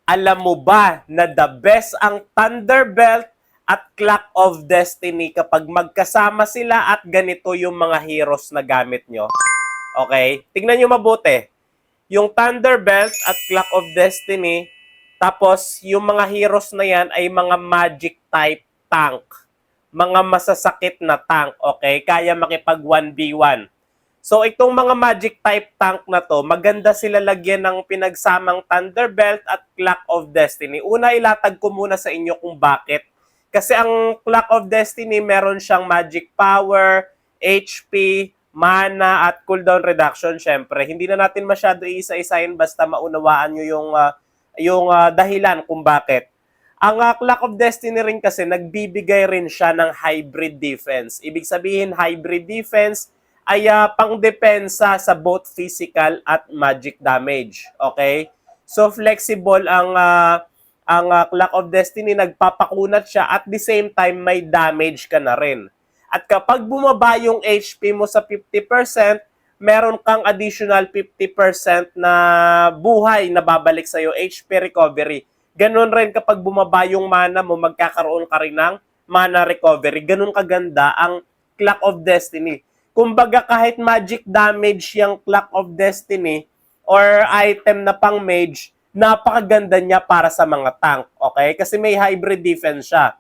Alam mo ba na the best ang Thunderbelt at Clock of Destiny kapag magkasama sila at ganito yung mga heroes na gamit nyo? Okay? Tingnan nyo mabuti. Yung Thunderbelt at Clock of Destiny, tapos yung mga heroes na yan ay mga magic type tank. Mga masasakit na tank, okay? Kaya makipag 1v1. So itong mga magic type tank na to, maganda sila lagyan ng pinagsamang Thunderbelt at Clock of Destiny. Una, ilatag ko muna sa inyo kung bakit. Kasi ang Clock of Destiny, meron siyang magic power, HP, mana, at cooldown reduction. Syempre, hindi na natin masyado iisa-isahin basta maunawaan nyo yung dahilan kung bakit. Ang Clock of Destiny rin kasi, nagbibigay rin siya ng hybrid defense. Ibig sabihin, hybrid defense ay pangdepensa sa both physical at magic damage. Okay? So flexible ang Clock of Destiny, nagpapakunat siya at the same time may damage ka na rin. At kapag bumaba yung HP mo sa 50%, meron kang additional 50% na buhay na babalik sa iyo, HP recovery. Ganon rin kapag bumaba yung mana mo, magkakaroon ka rin ng mana recovery. Ganon kaganda ang Clock of Destiny. Kumbaga kahit magic damage yung Clock of Destiny or item na pang mage, napakaganda niya para sa mga tank, okay? Kasi may hybrid defense siya.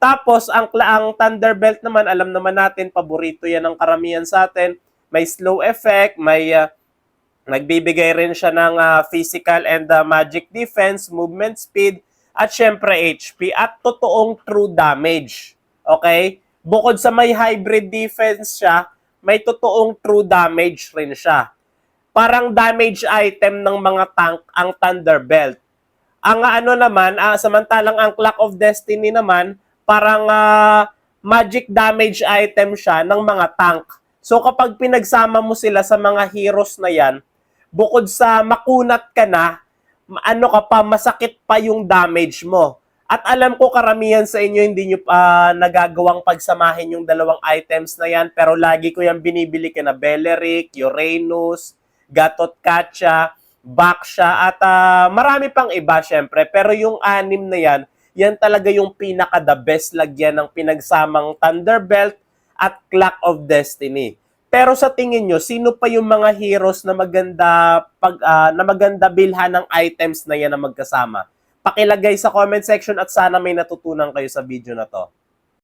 Tapos, ang Thunderbelt naman, alam naman natin, paborito yan ng karamihan sa atin. May slow effect, may nagbibigay rin siya ng physical and magic defense, movement speed, at syempre HP, at totoong true damage. Okay? Bukod sa may hybrid defense siya, may totoong true damage rin siya. Parang damage item ng mga tank ang Thunderbelt. Ang ano naman, samantalang ang Clock of Destiny naman, parang magic damage item siya ng mga tank. So kapag pinagsama mo sila sa mga heroes na yan, bukod sa makunat ka na, ano ka pa, masakit pa yung damage mo. At alam ko karamihan sa inyo hindi nyo nagagawang pagsamahin yung dalawang items na yan, pero lagi ko yan binibili kina Beleric, Uranus, Gatot Kacha, Baksha, at marami pang iba syempre. Pero yung anim na yan, yan talaga yung pinaka the best lagyan ng pinagsamang Thunderbelt at Clock of Destiny. Pero sa tingin nyo, sino pa yung mga heroes na maganda bilhan ng items na yan na magkasama? Pakilagay sa comment section at sana may natutunan kayo sa video na to.